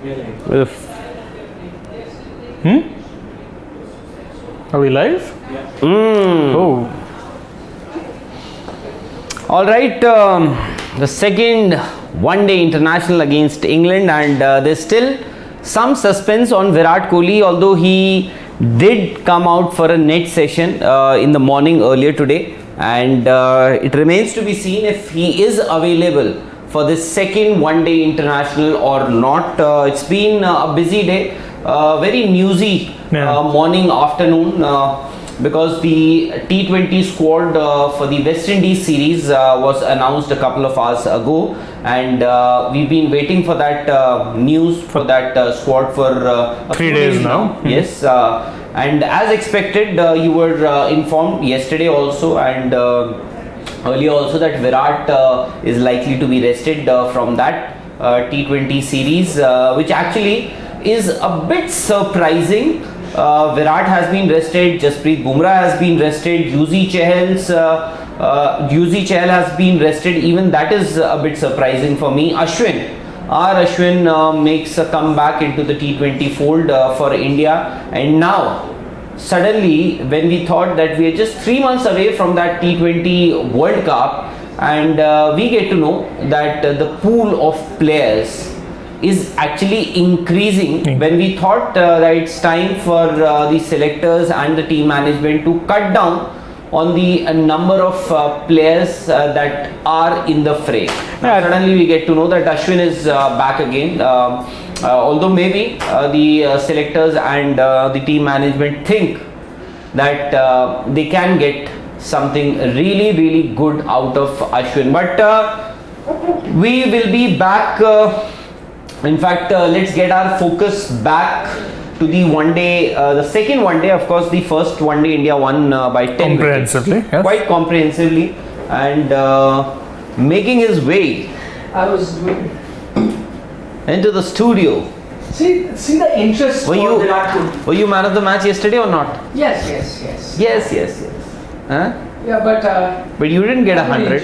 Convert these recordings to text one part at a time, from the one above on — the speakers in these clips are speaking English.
Are we live? Oh. All right, the second one-day international against England, and there's still some suspense on Virat Kohli, although he did come out for a net session in the morning earlier today, and it remains to be seen if he is available for this second one-day international or not. It's been a busy day, very newsy morning, afternoon, because the T20 squad for the West Indies series was announced a couple of hours ago, and we've been waiting for that news for that squad for a 3 few days now. Yes, and as expected, you were informed yesterday also and earlier also that Virat is likely to be rested from that T20 series, which actually is a bit surprising. Virat has been rested, Jasprit Bumrah has been rested, Yuzi Chahal has been rested. Even that is a bit surprising for me. Ashwin makes a comeback into the T20 fold for India, and now suddenly when we thought that we are just 3 months away from that T20 World Cup, and we get to know that the pool of players is actually increasing, when we thought that it's time for the selectors and the team management to cut down on the number of players that are in the fray. Now, suddenly we get to know that Ashwin is back again, although maybe the selectors and the team management think that they can get something really good out of Ashwin, but we will be back. In fact, let's get our focus back to the one day, the second one day. Of course, the first one day India won by 10 wickets, quite comprehensively, and making his way into the studio. See the interest for Virat Kohli. Were you man of the match yesterday or not? Yes. Huh? Yeah, but you didn't get 100.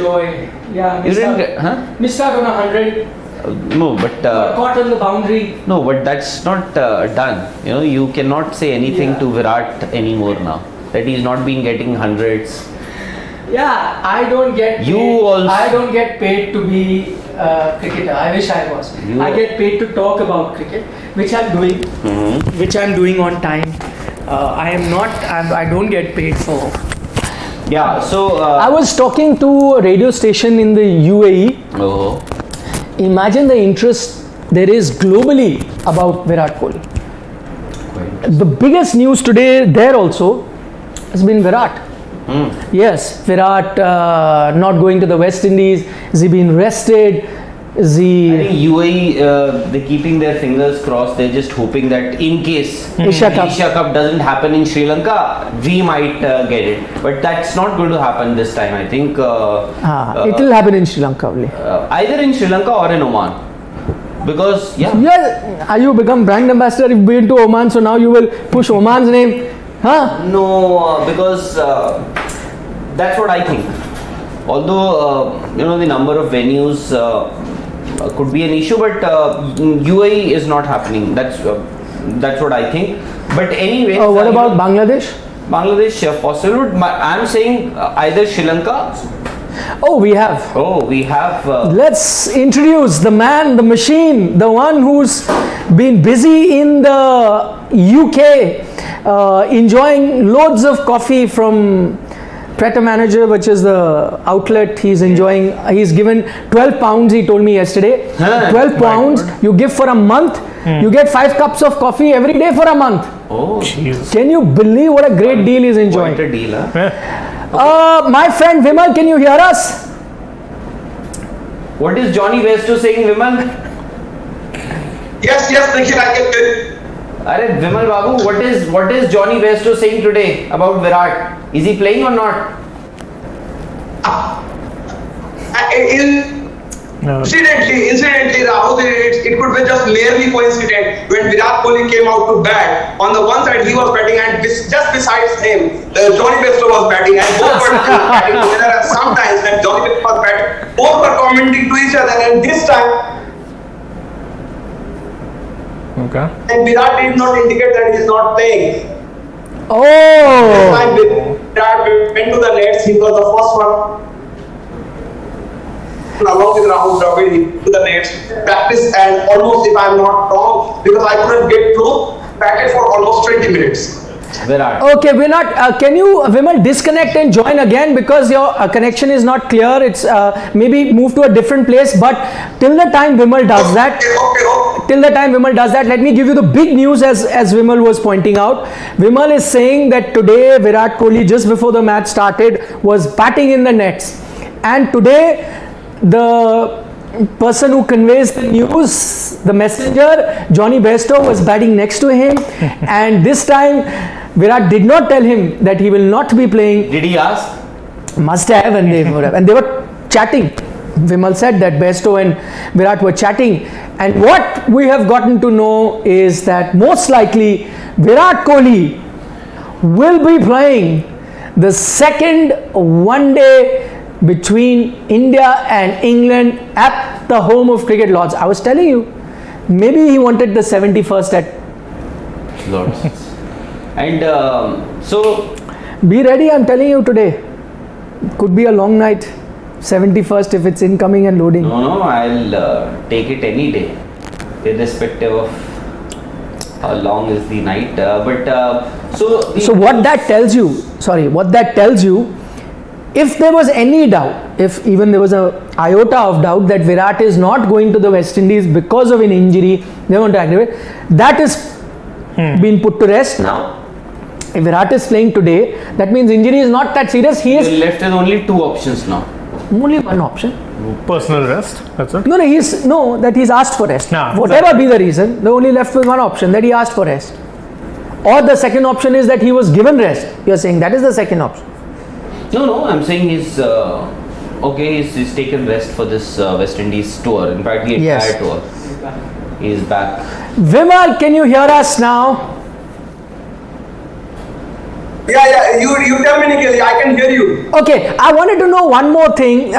Yeah, You didn't get, missed out on 100. No, but caught on the boundary. No, but that's not done. You know, you cannot say anything to Virat anymore now that he's not been getting hundreds. Yeah, I don't get paid to be a cricketer. I wish I was. I get paid to talk about cricket, which I'm doing. Which I'm doing on time. I don't get paid for. Yeah, so I was talking to a radio station in the UAE. Oh. Imagine the interest there is globally about Virat Kohli. The biggest news today there also has been Virat. Yes, Virat not going to the West Indies. Is he being rested? Is he? I think UAE, they're keeping their fingers crossed. They're just hoping that in case Asia Cup doesn't happen in Sri Lanka, we might get it. But that's not going to happen this time. I think it will happen in Sri Lanka only. Either in Sri Lanka or in Oman. Because you become brand ambassador. You've been to Oman, so now you will push Oman's name. No, because that's what I think. Although the number of venues could be an issue, but UAE is not happening. That's what I think. But anyway. What about Bangladesh? Bangladesh, possible. I'm saying either Sri Lanka. We have. Let's introduce the man, the machine, the one who's been busy in the UK, enjoying loads of coffee from Pret a Manager, which is the outlet he's enjoying. He's given 12 pounds, he told me yesterday. 12 pounds you give for a month. You get 5 cups of coffee every day for a month. Oh, Jesus. Can you believe what a great deal he's enjoying? What a deal, my friend Vimal, can you hear us? What is Johnny Bairstow saying, Vimal? Yes, Nikhil, I can hear you. Vimal Babu, what is Johnny Bairstow saying today about Virat? Is he playing or not? Incidentally, Rahul, it could be just merely coincident. When Virat Kohli came out to bat, on the one side he was batting, and just besides him, Johnny Bairstow was batting, and both were batting together. And sometimes when Johnny Bairstow was batting, both were commenting to each other, and this time Okay. And Virat did not indicate that he is not playing. Oh, Time Virat went to the nets, he was the first one. Along with Rahul Dravid to the nets, practice, and almost, if I am not wrong, because I couldn't get through, practice for almost 20 minutes. Virat. okay, Vimal, can you, Vimal, disconnect and join again because your connection is not clear. It's maybe move to a different place. But till the time Vimal does that, Okay. till the time Vimal does that, let me give you the big news as Vimal was pointing out. Vimal is saying that today Virat Kohli, just before the match started, was batting in the nets, and today the person who conveys the news, the messenger, Johnny Bairstow, was batting next to him, and this time Virat did not tell him that he will not be playing. Did he ask? Must have, and they would have, and they were chatting. Vimal said that Bairstow and Virat were chatting, and what we have gotten to know is that most likely Virat Kohli will be playing the second one-day between India and England at the home of cricket, Lords. I was telling you, maybe he wanted the 71st at Lords. And so, Be ready, I'm telling you today. Could be a long night. 71st if it's incoming and loading. no, I'll take it any day, irrespective of how long is the night. So what that tells you, if there was any doubt, if even there was a iota of doubt that Virat is not going to the West Indies because of an injury, they want to activate, that is been put to rest now. If Virat is playing today, that means injury is not that serious. He You're is left with only two options now. only one option. Personal rest. That's it. No, that he's asked for rest. Nah, Whatever be the reason, they're only left with one option, that he asked for rest. Or the second option is that he was given rest. You're saying that is the second option. No, I'm saying he's okay. He's taken rest for this West Indies tour. In fact, the entire Yes. tour. He's back. Vimal, can you hear us now? Yeah, you tell me, Nikhil, I can hear you. Okay, I wanted to know one more thing.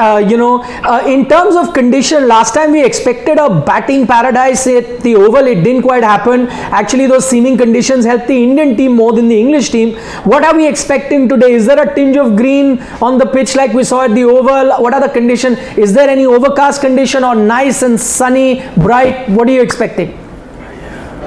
In terms of condition, last time we expected a batting paradise at the Oval. It didn't quite happen. Actually, those seeming conditions helped the Indian team more than the English team. What are we expecting today? Is there a tinge of green on the pitch like we saw at the Oval? What are the conditions? Is there any overcast condition or nice and sunny, bright? What are you expecting?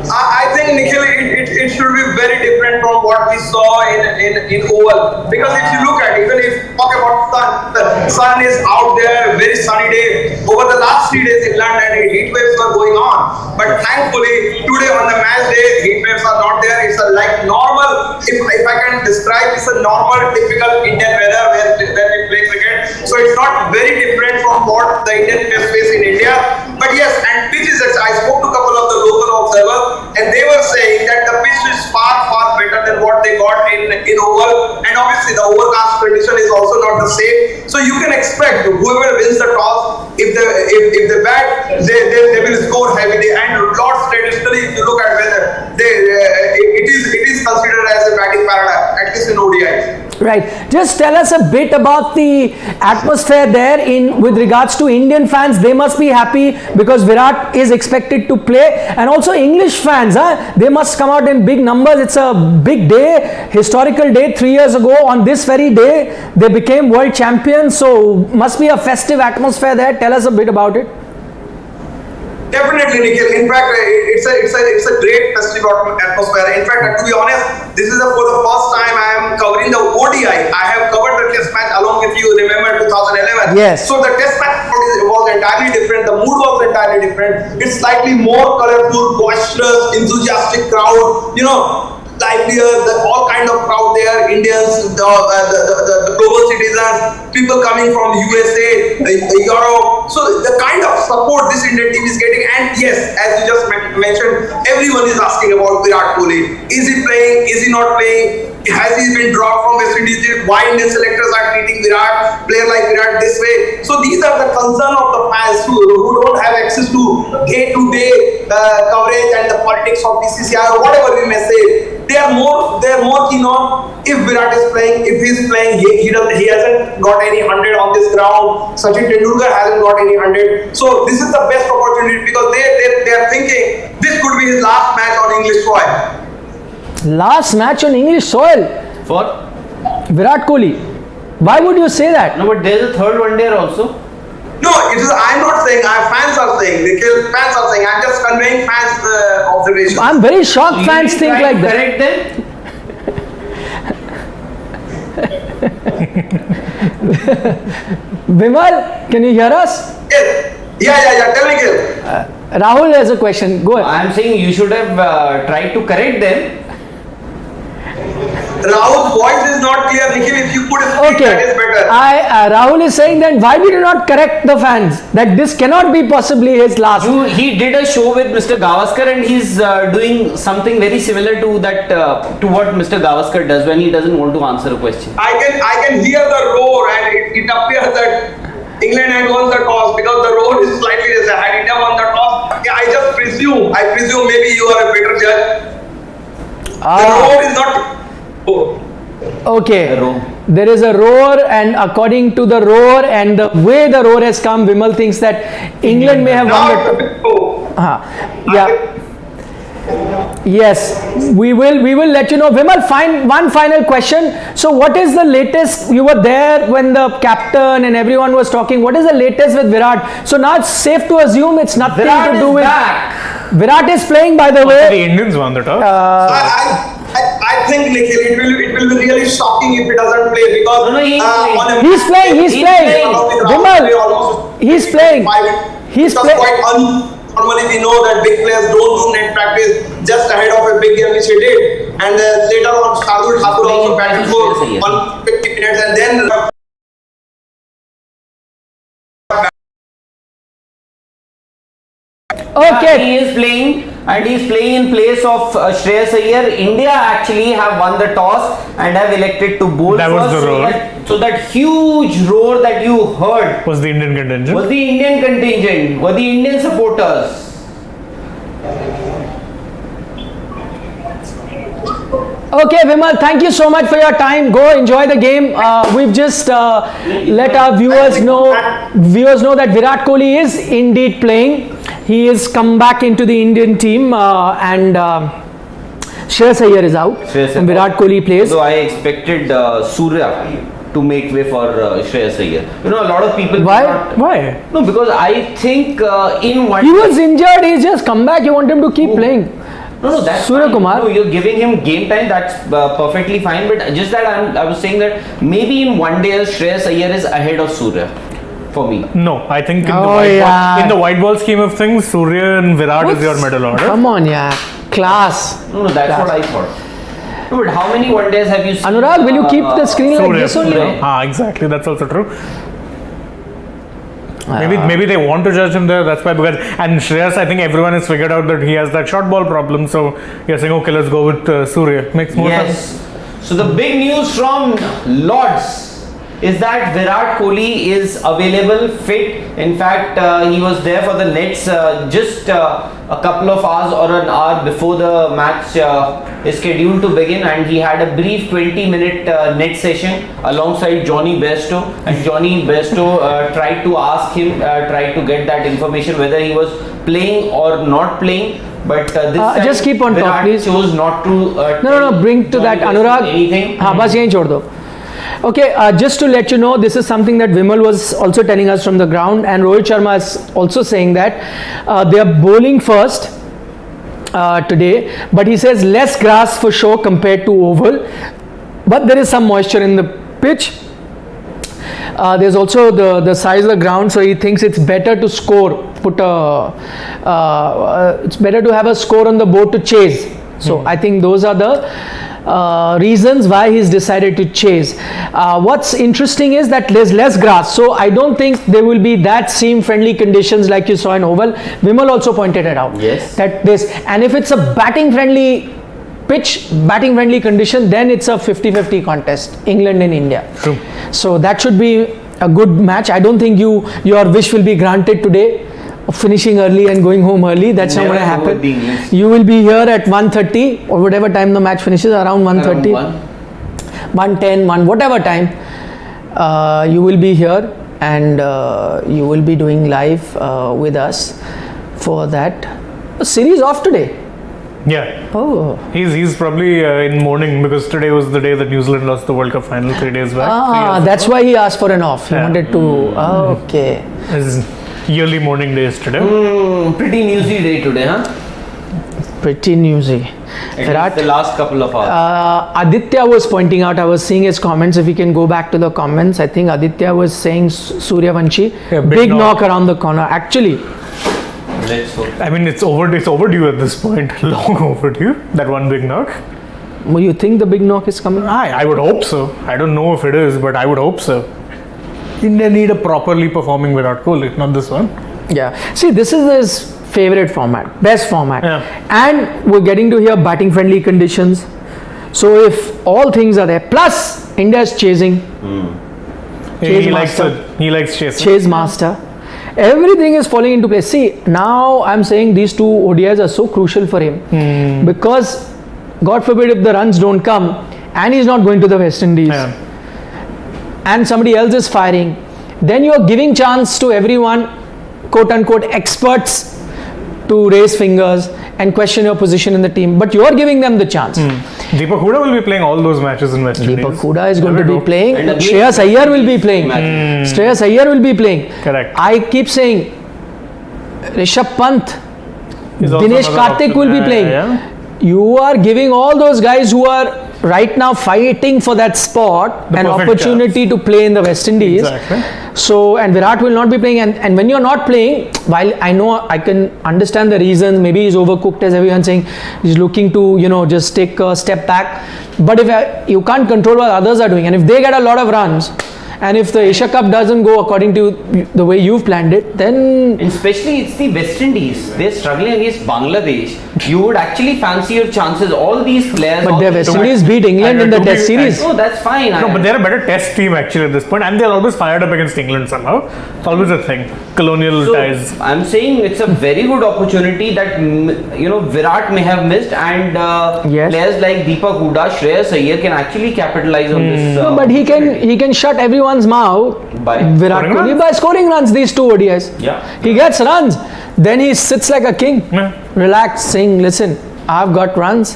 I think, Nikhil, it should be very different from what we saw in Oval. Because if you look at, even if you talk about sun, the sun is out there, very sunny day. Over the last 3 days in London, heat waves were going on. But thankfully, today on the match day, heat waves are not there. It's like normal, if I can describe, it's a normal, typical Indian weather where we play cricket. So it's not very different from what the Indian players face in India. But yes, and pitches, I spoke to a couple of the local observers, and they were saying that the pitch is far better than what they got in Oval, and obviously the overcast condition is also not the same. So you can expect whoever wins the toss, if they bat, they will score heavily. And Lords traditionally, if you look at weather, it is considered as a batting paradise, at least in ODI. Right. Just tell us a bit about the atmosphere there with regards to Indian fans. They must be happy because Virat is expected to play, and also English fans, they must come out in big numbers. It's a big day, historical day. 3 years ago on this very day, they became world champions. So must be a festive atmosphere there. Tell us a bit about it. Definitely, Nikhil. In fact, it's a great festive atmosphere. In fact, to be honest, this is for the first time I am covering the ODI. I have covered the Test match along with you. Remember 2011? Yes. So the Test match was entirely different. The mood was entirely different. It's slightly more colorful, boisterous, enthusiastic crowd. Livelier, all kind of crowd there, Indians, the global citizens, people coming from USA, Europe. So the kind of support this Indian team is getting, and yes, as you just mentioned, everyone is asking about Virat Kohli. Is he playing? Is he not playing? Has he been dropped from West Indies? Why Indian selectors are treating player like Virat this way? So these are the concern of the fans who don't have access to day-to-day coverage and the politics of BCCI or whatever we may say. they are more keen on if Virat is playing, if he's playing, he hasn't got any 100 on this ground. Sachin Tendulkar hasn't got any 100. So this is the best opportunity because they are thinking this could be his last match on English soil. Last match on English soil. For? Virat Kohli. Why would you say that? No, but there's a third one day also. No, it is. I'm not saying. Fans are saying. Fans are saying. I'm just conveying fans' observation. I'm very shocked You fans didn't think try like to that. correct them? Vimal, can you hear us? Yes. Yeah. Tell me, Gil. Rahul has a question. Go ahead. I'm saying you should have tried to correct them. Rahul's voice is not clear. Nikhil, if you could speak, that is better. Rahul is saying that why did you not correct the fans that this cannot be possibly his last? He did a show with Mr. Gavaskar and he's doing something very similar to that to what Mr. Gavaskar does when he doesn't want to answer a question. I can hear the roar and it appears that England had won the toss because the roar is slightly less. Had India won the toss, I just presume. I presume maybe you are a better judge. The roar is not. Okay, The roar. there is a roar, and according to the roar and the way the roar has come, Vimal thinks that England may have won the. Yeah. Yes, we will let you know. Vimal, one final question. So, what is the latest? You were there when the captain and everyone was talking. What is the latest with Virat? So now it's safe to assume it's nothing Virat to do is with. Back. Virat is playing, by the way. The Indians won the toss. I think, Nikhil, it will be really shocking if he doesn't play because No, he's playing. He's playing. He's playing. Vimal, he's playing. He's playing. Normally we know that big players don't do net practice just ahead of a big game which he did, and later on Shardul Thakur also batted for 150 minutes and then. Okay. He is playing and he is playing in place of Shreyas Iyer. India actually have won the toss and have elected to bowl That was first. the roar. So that huge roar that you heard Was the Indian contingent. was the Indian contingent, were the Indian supporters. Okay, Vimal, thank you so much for your time. Go enjoy the game. We've just let our viewers know that Virat Kohli is indeed playing. He has come back into the Indian team and Shreyas Iyer is out and Virat Kohli plays. So I expected Surya to make way for Shreyas Iyer. You know, a lot of people. Why? No, because I think in one. He was injured. He's just come back. You want him to keep playing. No, that's Surya fine. Kumar. No, you're giving him game time. That's perfectly fine. But just that I was saying that maybe in one day Shreyas Iyer is ahead of Surya for me. No, I think yeah. in the white ball scheme of things, Surya and Virat is your middle order. Come on, yeah. Class. No, that's Class. what I thought. No, but how many one days have you seen? Anurag, will you keep the screen like Surya. this only? Exactly. That's also true. Maybe they want to judge him there. That's why. And Shreyas, I think everyone has figured out that he has that short ball problem. So you're saying, okay, let's go with Surya. Makes more sense. Yes. So the big news from Lords is that Virat Kohli is available, fit. In fact, he was there for the Nets just a couple of hours or an hour before the match is scheduled to begin, and he had a brief 20-minute net session alongside Johnny Bairstow, and Johnny Bairstow tried to ask him, tried to get that information whether he was playing or not playing. But this time just keep on Virat top, please. chose not to. No. Bring to that, Anurag. Anything. बस यहीं छोड़ दो. Okay, just to let you know, this is something that Vimal was also telling us from the ground, and Rohit Sharma is also saying that they are bowling first today, but he says less grass for sure compared to oval, but there is some moisture in the pitch. There's also the size of the ground, so he thinks it's better to score. It's better to have a score on the board to chase. So I think those are the reasons why he's decided to chase. What's interesting is that there's less grass, so I don't think there will be that seam friendly conditions like you saw in oval. Vimal also pointed it out. Yes. That this, and if it's a batting friendly pitch, batting friendly condition, then it's a 50-50 contest, England and India. True. So that should be a good match. I don't think your wish will be granted today. of finishing early and going home early. That's not Never going to go with the English. happen. You will be here at 1:30 or whatever time the match finishes, around 1:30, Around 1:10, 1 whatever time. You will be here and you will be doing live with us for that series off today. Yeah. Oh. He's probably in mourning because today was the day that New Zealand lost the World Cup final 3 days back. 3 Ah, years that's ago. why he asked for an off. He Yeah. wanted to. Okay. His yearly mourning days today. Pretty newsy day today, huh? Pretty newsy. At least Virat. the last couple of hours. Aditya was pointing out, I was seeing his comments. If we can go back to the comments, I think Aditya was saying Suryavanshi, Yeah, big knock around the corner. Actually, Let's hope. I mean, it's overdue at this point. Long overdue. That one big knock. you think the big knock is coming? I would hope so. I don't know if it is, but I would hope so. India need a properly performing Virat Kohli, not this one. Yeah. See, this is his favorite format, best format. Yeah. And we're getting to hear batting friendly conditions. So if all things are there, plus India is chasing, Chase He likes master. it. He likes chasing. chase master. Everything is falling into place. See, now I'm saying these two ODIs are so crucial for him because, God forbid, if the runs don't come and he's not going to the West Indies Yeah. and somebody else is firing, then you're giving chance to everyone, quote unquote, experts to raise fingers and question your position in the team. But you're giving them the chance. Deepak Huda will be playing all those matches in West Indies. Deepak Huda is going to Never be do. playing. And again, Shreyas Iyer will be playing. matches. Shreyas Iyer will be playing. Correct. I keep saying Rishabh Pant, He's also Dinesh another Karthik option. will be Yeah, playing. yeah. You are giving all those guys who are right now fighting for that spot The an perfect opportunity to play in the West Indies. Exactly. So, and Virat will not be playing. And when you're not playing, while I know I can understand the reasons, maybe he's overcooked, as everyone's saying, he's looking to, just take a step back. But if you can't control what others are doing, and if they get a lot of runs, and if the Asia Cup doesn't go according to the way you've planned it, then And especially it's the West Indies. They're struggling against Bangladesh. You would actually fancy your chances. All these players. but all the these- West Indies beat England in the to Test be- series. No, that's fine. No, but they're a better test team actually at this point, and they're always fired up against England somehow. It's always a thing. Colonial So, ties. I'm saying it's a very good opportunity that Virat may have missed, and Yes. players like Deepak Huda, Shreyas Iyer can actually capitalize on this. No, but he can shut everyone's mouth, By Virat scoring Kohli, runs. by scoring runs. These two ODIs. Yeah. He gets runs, then he sits like a king, Yeah. relaxed, saying, "Listen, I've got runs.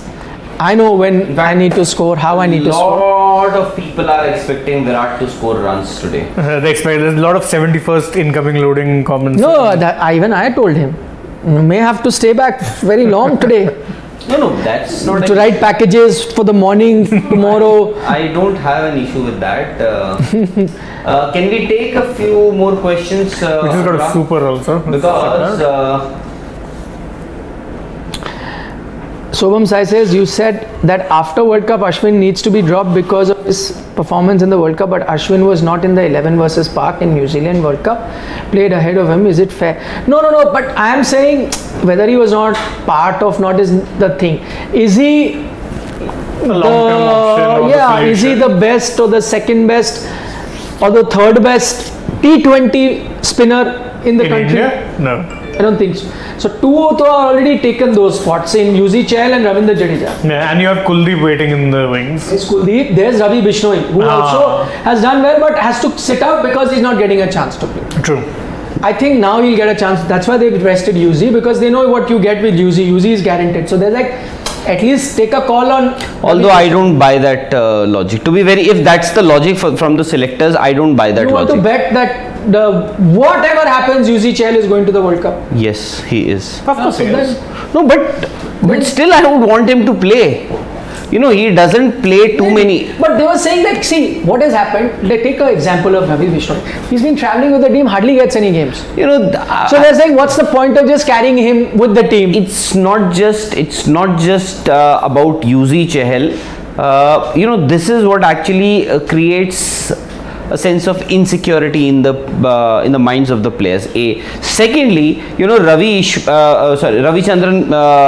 I know when I need to score, how I need to score." lot of people are expecting Virat to score runs today. They expect there's a lot of 71st incoming loading comments. No, even I told him, you may have to stay back very long today No, that's not. to write packages for the morning tomorrow. I don't have an issue with that. Can we take a few more questions? Which has got a Anurag? super also. Because Sobham Sai says, you said that after World Cup Ashwin needs to be dropped because of his performance in the World Cup, but Ashwin was not in the 11 versus Park in New Zealand World Cup, played ahead of him. Is it fair? No, but I am saying whether he was not part of not is the thing. Is he A long-term option or the is he solution. the best or the second best or the third best T20 spinner in the In country? India? No. I don't think so. So two are already taken those spots in Yuzi Chahal and Ravindra Jadeja. Yeah, and you have Kuldeep waiting in the wings. There's Kuldeep, there's Ravi Bishnoi, who also has done well but has to sit out because he's not getting a chance to play. True. I think now he'll get a chance. That's why they've rested Yuzi, because they know what you get with Yuzi. Yuzi is guaranteed. So they're like, at least take a call on. although I don't buy that logic. To be very, if that's the logic from the selectors, I don't buy that You want logic. to bet that whatever happens, Yuzi Chahal is going to the World Cup. Yes, he is. Of course So he is. then- No, but still, I would want him to play. He doesn't play too many. But they were saying that, see, what has happened, let's take an example of Ravi Bishnoi. He's been traveling with the team, hardly gets any games. So they're saying, what's the point of just carrying him with the team? it's not just about Yuzi Chahal. This is what actually creates a sense of insecurity in the minds of the players. Secondly, Ravichandran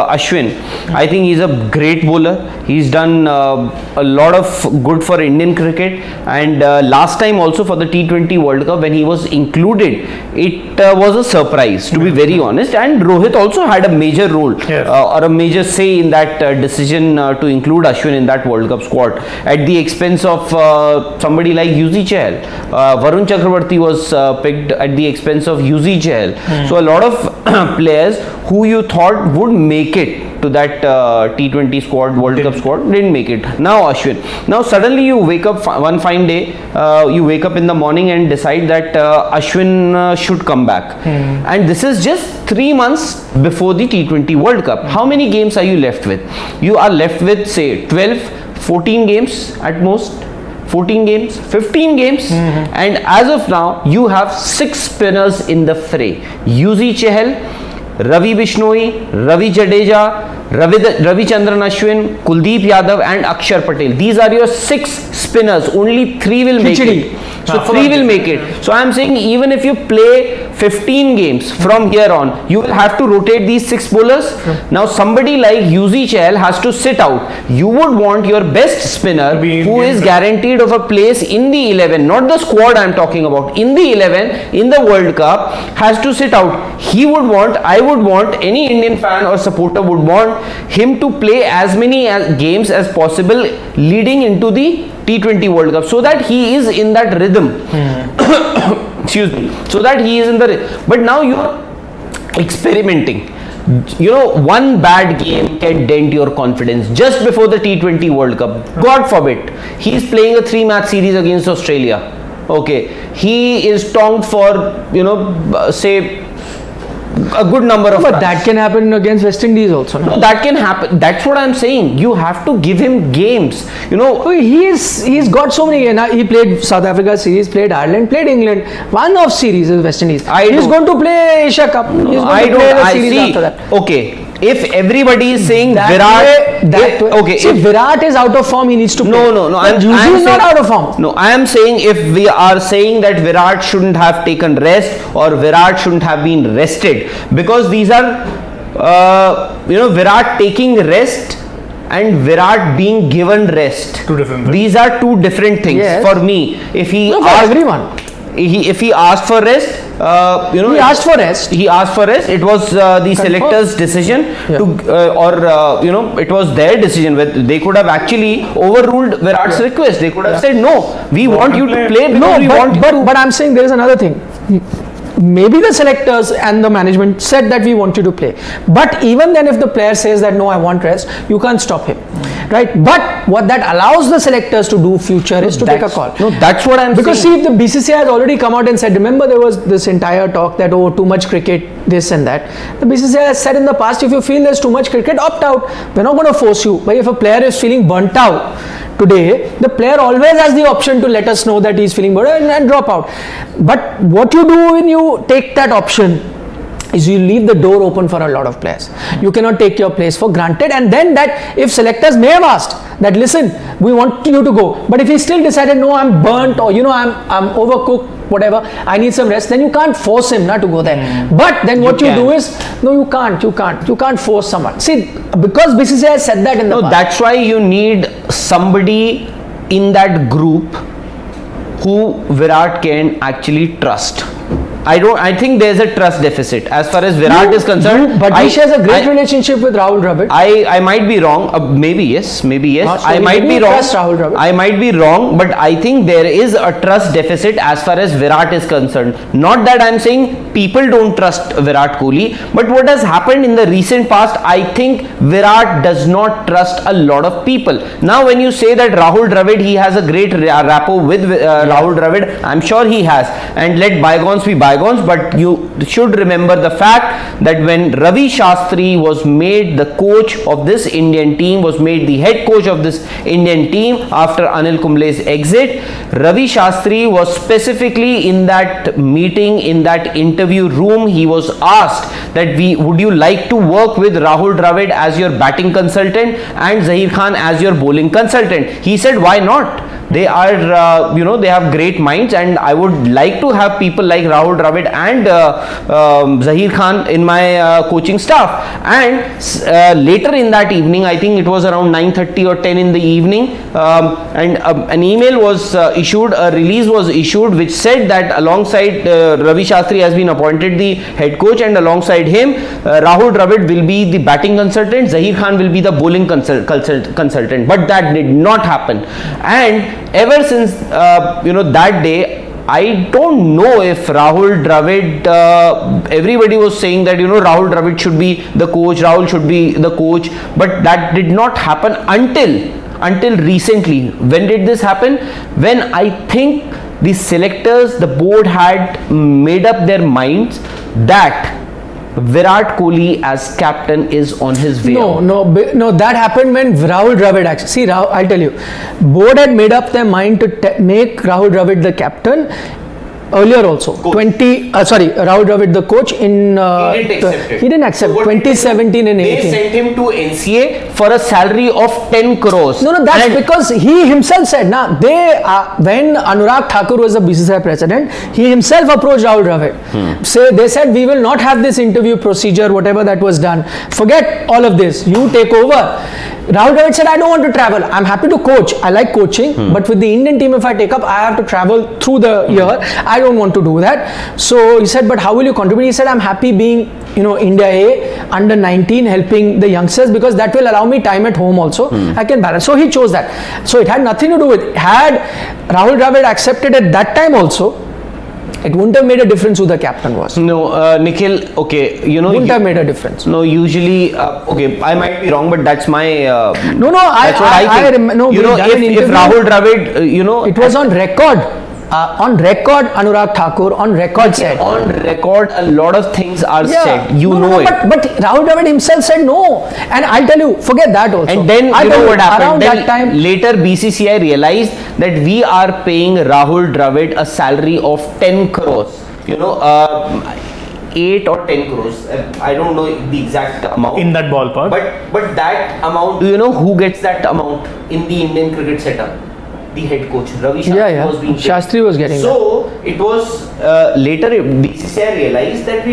Ashwin, I think he's a great bowler. He's done a lot of good for Indian cricket, and last time also for the T20 World Cup when he was included, it was a surprise, to be very honest. And Rohit also had a major role or a major say in that decision to include Ashwin in that World Cup squad at the expense of somebody like Yuzi Chahal. Varun Chakravarti was picked at the expense of Yuzi Chahal. So a lot of players who you thought would make it to that T20 squad, World Cup squad, didn't make it. Now Ashwin. Now suddenly you wake up one fine day, you wake up in the morning and decide that Ashwin should come back. And this is just 3 months before the T20 World Cup. How many games are you left with? You are left with, say, 12, 14 games at most. 14 games, 15 games, and as of now you have 6 spinners in the fray. Yuzi Chahal, Ravi Bishnoi, Ravi Jadeja, Ravichandran Ashwin, Kuldeep Yadav and Akshar Patel. These are your 6 spinners. Only 3 will make it. So 3 will make it. So I am saying even if you play 15 games from here on, you will have to rotate these 6 bowlers. Now somebody like Yuzi Chahal has to sit out. You would want your best spinner who is guaranteed of a place in the 11, not the squad I am talking about, in the 11 in the World Cup, has to sit out. He would want, I would want, any Indian fan or supporter would want him to play as many games as possible leading into the T20 World Cup, so that he is in that rhythm. Excuse me. So that he is in the. But now you are experimenting. One bad game can dent your confidence just before the T20 World Cup. God forbid, he is playing a 3-match series against Australia. Okay, he is tongued for say a good number of. But runs. that can happen against West Indies also. No? That can happen. That's what I'm saying. You have to give him games. He's got so many. He played South Africa series, played Ireland, played England. One of series is West Indies. He's going to play Asia Cup. He's going to play the series after that. Okay. If everybody is saying Virat, Virat is out of form, he needs to play. No. I'm not out of form. No, I am saying if we are saying that Virat shouldn't have taken rest or Virat shouldn't have been rested, because these are, Virat taking rest and Virat being given rest. Two different things. These are two different things for me. If he if he asked for rest, he asked for rest. He asked for rest. It was the selector's decision it was their decision. They could have actually overruled Virat's request. They could have said, no, we want you to play. But I'm saying there is another thing. Maybe the selectors and the management said that we want you to play, but even then if the player says that no, I want rest, you can't stop him, right? But what that allows the selectors to do future is to take a call. No, that's what I'm saying. Because see, if the BCCI has already come out and said, remember there was this entire talk that too much cricket, this and that. The BCCI has said in the past, if you feel there's too much cricket, opt out. We're not going to force you. But if a player is feeling burnt out today, the player always has the option to let us know that he's feeling burnt and drop out. But what you do when you take that option is you leave the door open for a lot of players. You cannot take your place for granted, and then that if selectors may have asked that, listen, we want you to go, but if he still decided, no, I'm burnt, or I'm overcooked, whatever, I need some rest, then you can't force him not to go there. But then what you do is, no, you can't force someone. See, because BCCI has said that in the past. That's why you need somebody in that group who Virat can actually trust. I think there's a trust deficit as far as Virat is concerned. But he shares a great relationship with Rahul Dravid. I might be wrong. Maybe yes. I might be wrong. I might be wrong, but I think there is a trust deficit as far as Virat is concerned. Not that I'm saying people don't trust Virat Kohli, but what has happened in the recent past, I think Virat does not trust a lot of people. Now, when you say that Rahul Dravid, he has a great rapport with Rahul Dravid, I'm sure he has. And let bygones be bygones. bygones, but you should remember the fact that when Ravi Shastri was made the coach of this Indian team, was made the head coach of this Indian team after Anil Kumble's exit, Ravi Shastri was specifically in that meeting, in that interview room, he was asked that would you like to work with Rahul Dravid as your batting consultant and Zaheer Khan as your bowling consultant? He said, why not? They are, they have great minds, and I would like to have people like Rahul Dravid and Zaheer Khan in my coaching staff. And later in that evening, I think it was around 9:30 or 10 in the evening, and an email was issued, a release was issued, which said that alongside Ravi Shastri has been appointed the head coach, and alongside him, Rahul Dravid will be the batting consultant, Zaheer Khan will be the bowling consultant. But that did not happen. And ever since that day, I don't know if Rahul Dravid, everybody was saying that Rahul Dravid should be the coach, Rahul should be the coach, but that did not happen until recently. When did this happen? When I think the selectors, the board had made up their minds that Virat Kohli as captain is on his way out. No, that happened when Rahul Dravid actually. See, I'll tell you, board had made up their mind to make Rahul Dravid the captain earlier also. Rahul Dravid the coach in. He didn't accept. So 2017 and 18. They sent him to NCA for a salary of 10 crores. No, that's because he himself said, when Anurag Thakur was the BCCI president, he himself approached Rahul Dravid. They said, we will not have this interview procedure, whatever that was done. Forget all of this. You take over. Rahul Dravid said, I don't want to travel. I'm happy to coach. I like coaching. But with the Indian team, if I take up, I have to travel through the year. I don't want to do that. So he said, but how will you contribute? He said, I'm happy being, India A, under 19, helping the youngsters, because that will allow me time at home also. I can balance. So he chose that. So it had nothing to do with, had Rahul Dravid accepted at that time also, it wouldn't have made a difference who the captain was. No, Nikhil, okay, wouldn't have made a difference. No, usually, okay, I might be wrong, but that's my. That's what I think. If Rahul Dravid, it was on record. Anurag Thakur on record said. On record, a lot of things are said. It. But Rahul Dravid himself said no. And I'll tell you, forget that also. And then you know what happened? Then that time, later BCCI realized that we are paying Rahul Dravid a salary of 10 crores. 8 or 10 crores. I don't know the exact amount. In that ballpark. But that amount, do you know who gets that amount in the Indian cricket setup? The head coach Ravi Shastri was being paid. Shastri was getting it was later BCCI realized that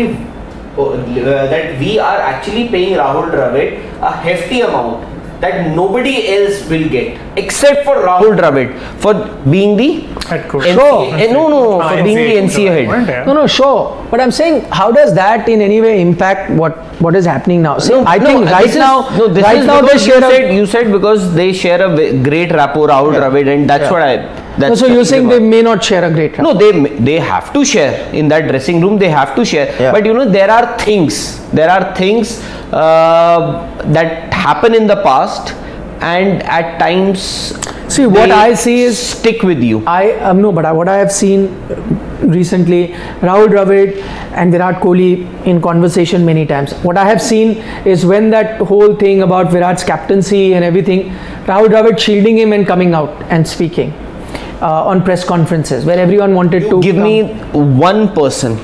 we are actually paying Rahul Dravid a hefty amount that nobody else will get except for Rahul Dravid for being the head coach. For being the NCA head. Sure. But I'm saying, how does that in any way impact what is happening now? See, you said because they share a great rapport, Rahul Dravid, and that's what I. So you're saying they may not share a great rapport? No, they have to share in that dressing room. They have to share. Yeah. But there are things that happen in the past, and at times. See, what I see is stick with you. What I have seen recently, Rahul Dravid and Virat Kohli in conversation many times. What I have seen is when that whole thing about Virat's captaincy and everything, Rahul Dravid shielding him and coming out and speaking on press conferences where everyone wanted to. Give me one person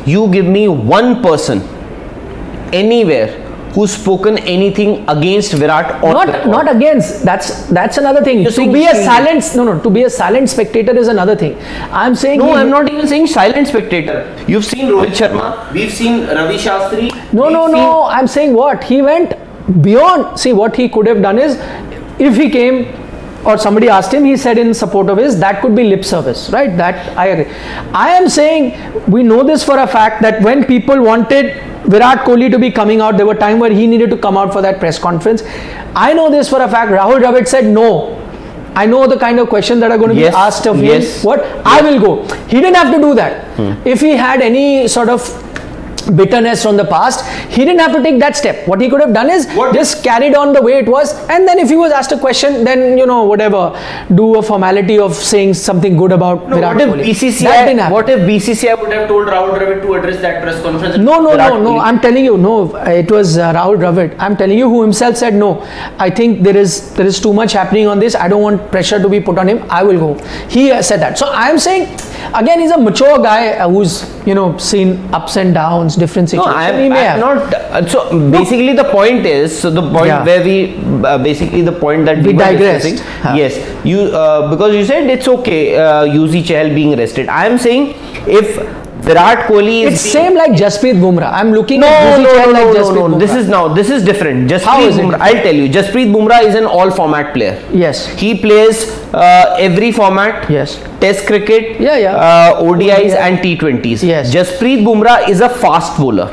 anywhere who's spoken anything against Virat or not against. That's another thing. To be a silent spectator is another thing. I'm saying I'm not even saying silent spectator. You've seen Rohit Sharma, we've seen Ravi Shastri. No. I'm saying what he went beyond. See, what he could have done is, if he came or somebody asked him, he said in support of his, that could be lip service, right? That I agree. I am saying we know this for a fact that when people wanted Virat Kohli to be coming out, there were times where he needed to come out for that press conference. I know this for a fact. Rahul Dravid said no. I know the kind of questions that are going to be asked of him. I will go. He didn't have to do that. If he had any sort of bitterness from the past. He didn't have to take that step. What he could have done is just carried on the way it was, and then if he was asked a question, then whatever, do a formality of saying something good about Virat Kohli. That didn't happen. What if BCCI would have told Rahul Dravid to address that press conference? No. I'm telling you, no. It was Rahul Dravid. I'm telling you, who himself said no. I think there is too much happening on this. I don't want pressure to be put on him. I will go. He said that. So I'm saying, again, he's a mature guy who's seen ups and downs, different situations. I'm not. So basically, the point is, where we basically the point that we digressed. Yes, you because you said it's okay. UZ Chahal being rested. I am saying if Virat Kohli is. It's same like Jasprit Bumrah. I'm looking at UZ Chahal like Jasprit Bumrah. This is different. How is it? I'll tell you. Jasprit Bumrah is an all-format player. Yes. He plays every format. Yes. Test cricket. ODIs and T20s. Yes. Jasprit Bumrah is a fast bowler.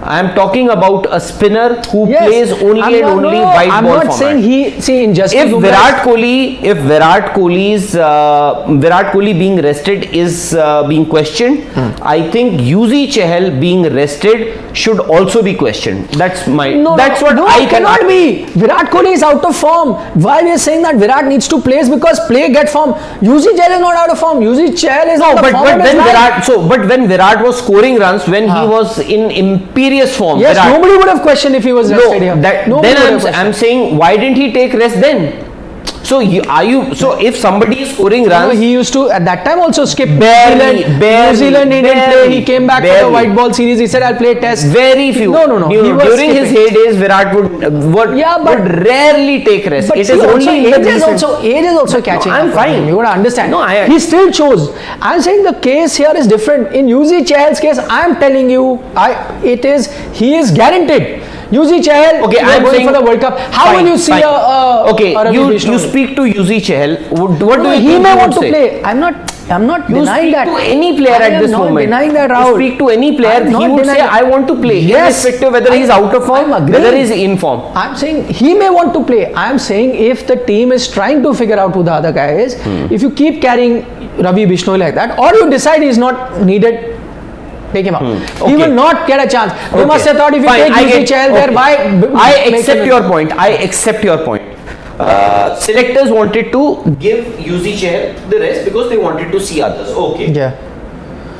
I am talking about a spinner who plays only wide ball format. I'm not saying in Jasprit Bumrah. If Virat Kohli being rested is being questioned, I think UZ Chahal being rested should also be questioned. That's what I cannot be. Virat Kohli is out of form. Why we are saying that Virat needs to play is because get form. UZ Chahal is not out of form. UZ Chahal is out of form. But when Virat was scoring runs, when he was in imperious form, yes, nobody would have questioned if he was rested here. Then I'm saying, why didn't he take rest then? So if somebody is scoring runs, he used to at that time also skip barely. New Zealand he didn't play. He came back for the white ball series. He said, "I'll play test." Very few. No. During his heydays, Virat would rarely take rest. But it is only age is also catching. I'm fine. You gotta understand. He still chose. I'm saying the case here is different. In UZ Chahal's case, I'm telling you, he is guaranteed. UZ Chahal, I'm going for the World Cup. How will you see you speak to UZ Chahal. What do you think he may want to say? play? I'm not denying that. You speak to any player at this moment. I'm not denying that, Rahul. You speak to any player, he would say, I want to play. Yes. Irrespective whether he's out of form, whether he's in form. I'm saying he may want to play. I'm saying if the team is trying to figure out who the other guy is, if you keep carrying Ravi Bishnoi like that, or you decide he's not needed, take him out. He will not get a chance. They must have thought if you take UZ Chahal there, why? I accept your point. Selectors wanted to give UZ Chahal the rest because they wanted to see others. Okay. Yeah.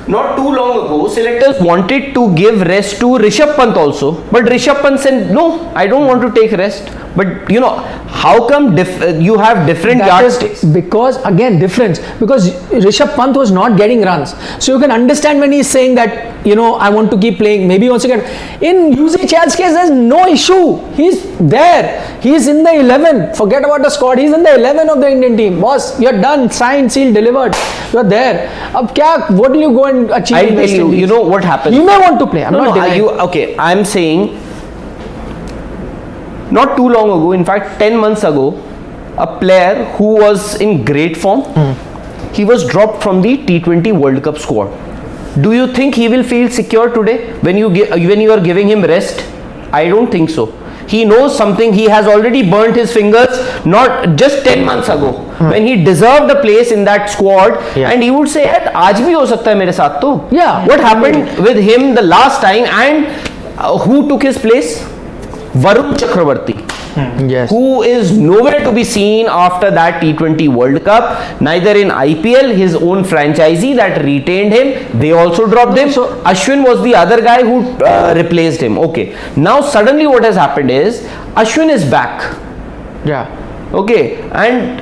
Not too long ago, selectors wanted to give rest to Rishabh Pant also, but Rishabh Pant said, "No, I don't want to take rest." But how come you have different yardsticks? Because again, difference. Because Rishabh Pant was not getting runs, so you can understand when he's saying that I want to keep playing. Maybe once again, in UZ Chahal's case, there's no issue. He's there. He's in the 11. Forget about the squad. He's in the 11 of the Indian team. Boss, you're done. Signed, sealed, delivered. You're there. What will you go and achieve? I'll tell you. You know what happens. He may want to play. I'm not denying. I'm saying. Not too long ago, in fact 10 months ago, a player who was in great form, he was dropped from the T20 World Cup squad. Do you think he will feel secure today when you are giving him rest? I don't think so. He knows something. He has already burnt his fingers, not just 10 months ago, when he deserved a place in that squad, and he would say, "Aaj bhi ho sakta hai mere saath to." Yeah. What happened with him the last time, and who took his place? Varun Chakravarti, who is nowhere to be seen after that T20 World Cup, neither in IPL, his own franchisee that retained him, they also dropped him. So Ashwin was the other guy who replaced him. Okay, now suddenly what has happened is Ashwin is back. Yeah. Okay, and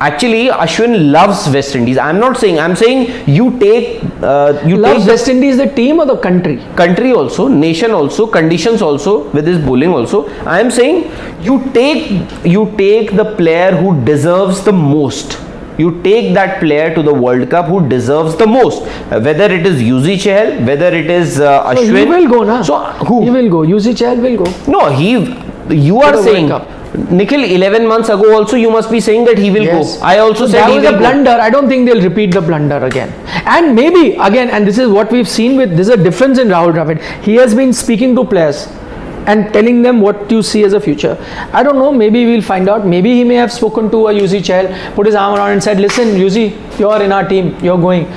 actually Ashwin loves West Indies. I'm saying you take West Indies the team or the country also, nation also, conditions also, with his bowling also. I am saying you take the player who deserves the most. You take that player to the World Cup who deserves the most, whether it is UZ Chahal, whether it is Ashwin. So he will go, na? So who? He will go. UZ Chahal will go. No, you are saying. Nikhil, 11 months ago also you must be saying that he will go. I also said that he was will a blunder. I don't think they'll repeat the blunder again. And maybe again, and this is what we've seen there's a difference in Rahul Dravid. He has been speaking to players and telling them what you see as a future. I don't know, maybe we'll find out. Maybe he may have spoken to a UZ Chahal, put his arm around and said, "Listen, UZ, you're in our team, you're going."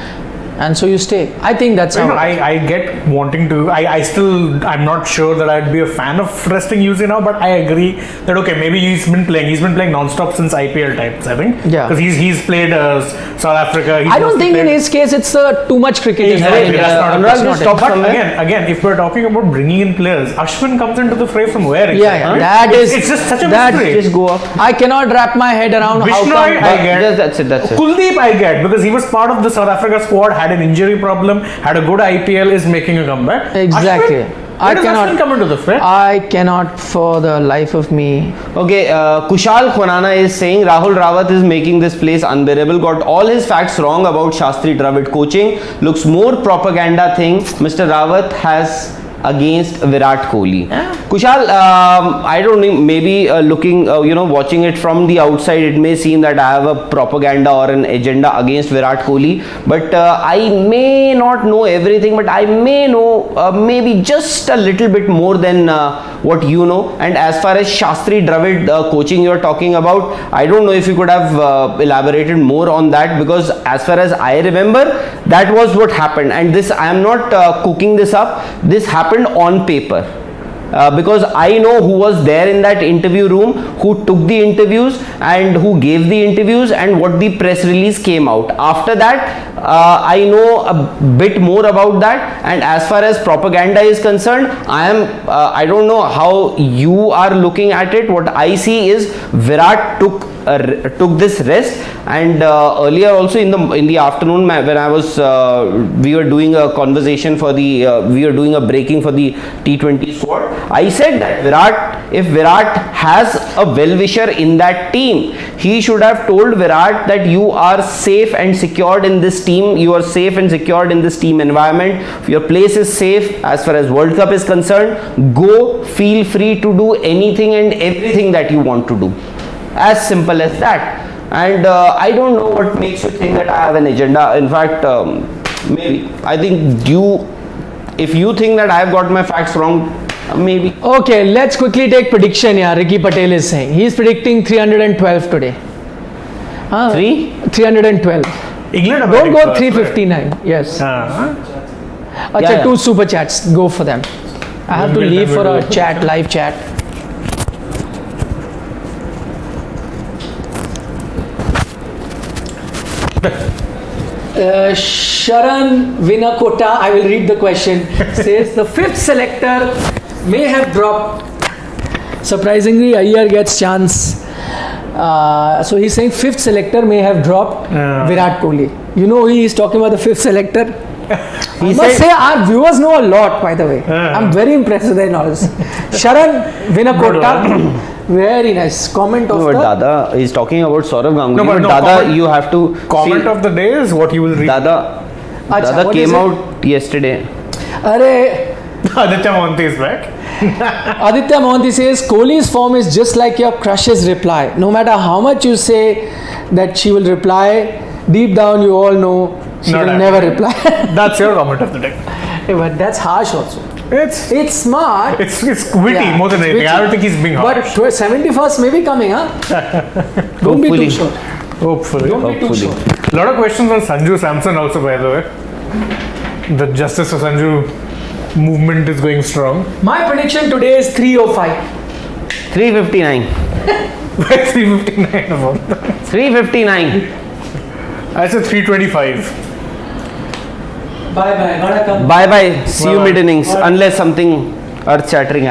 and so you stay. I think that's how. I get wanting to. I'm not sure that I'd be a fan of resting UC now, but I agree that okay, maybe he's been playing non-stop since IPL times. I think. Yeah. Because he's played South Africa. I don't think in his case it's too much cricket. Exactly. Anurag, just stop But somewhere. again, if we're talking about bringing in players, Ashwin comes into the fray from where? Yeah, exactly? that is. It's just such a that mystery. Just go up. I cannot wrap my head around how Bishnoi, come. I get. That's it. Kuldeep, I get, because he was part of the South Africa squad, had an injury problem, had a good IPL, is making a comeback. Exactly. Ashwin, where does Ashwin come into the fray? I cannot for the life of me. Okay, Kushal Khurana is saying Rahul Rawat is making this place unbearable. Got all his facts wrong about Shastri Dravid coaching. Looks more propaganda thing. Mr. Rawat has against Virat Kohli. Kushal, I don't know, maybe looking, watching it from the outside, it may seem that I have a propaganda or an agenda against Virat Kohli, but I may not know everything, but I may know maybe just a little bit more than what you know. And as far as Shastri Dravid coaching you're talking about, I don't know if you could have elaborated more on that, because as far as I remember, that was what happened. And this, I am not cooking this up, this happened on paper. Because I know who was there in that interview room, who took the interviews and who gave the interviews, and what the press release came out. After that, I know a bit more about that. And as far as propaganda is concerned, I don't know how you are looking at it. What I see is Virat took this rest, and earlier also in the afternoon when I was we were doing a conversation for the we were doing a breaking for the T20 squad. I said that if Virat has a well-wisher in that team, he should have told Virat that you are safe and secured in this team, you are safe and secured in this team environment, your place is safe as far as World Cup is concerned, go, feel free to do anything and everything that you want to do. As simple as that. And I don't know what makes you think that I have an agenda. In fact, maybe I think if you think that I have got my facts wrong, maybe. Okay, let's quickly take prediction here. Ricky Patel is saying he's predicting 312 today. 312. England are Don't batting go first, 359. Yes. right? Yeah. 2 super chats. Go for them. I have to We'll leave for do a it. chat, live chat. Sharan Vinakota, I will read the question, says the 5th selector may have dropped. Surprisingly, Iyer gets chance. So he's saying 5th selector may have dropped Virat Kohli. You know he is talking about the 5th selector. I must say our viewers know a lot, by the way. I'm very impressed with their knowledge. Sharan Vinakota, very nice comment of No, but the... Dada is talking about Saurav Ganguly. No, but no, Dada, comment- you have to Comment see, of the day is what you will read. Dada what is came it? out yesterday. Arey, Aditya Monti is back. Aditya Mohanty says Kohli's form is just like your crush's reply. No matter how much you say that she will reply, deep down you all know she Not will happening. never reply. That's your comment of the day. Hey, but that's harsh also. It's Smart. it's witty Yeah, more than it's anything. I don't witty. think he's being harsh. But 71st may be coming, huh? Don't be Hopefully. too short. Hopefully. Don't be too Hopefully. short. A lot of questions on Sanju Samson also, by the way. The Justice for Sanju movement is going strong. My prediction today is 305. 359. 359 of all. 359. I said 325. Bye bye. Gotta come. Bye bye. See you Bye-bye. mid innings, unless something earth shattering happens.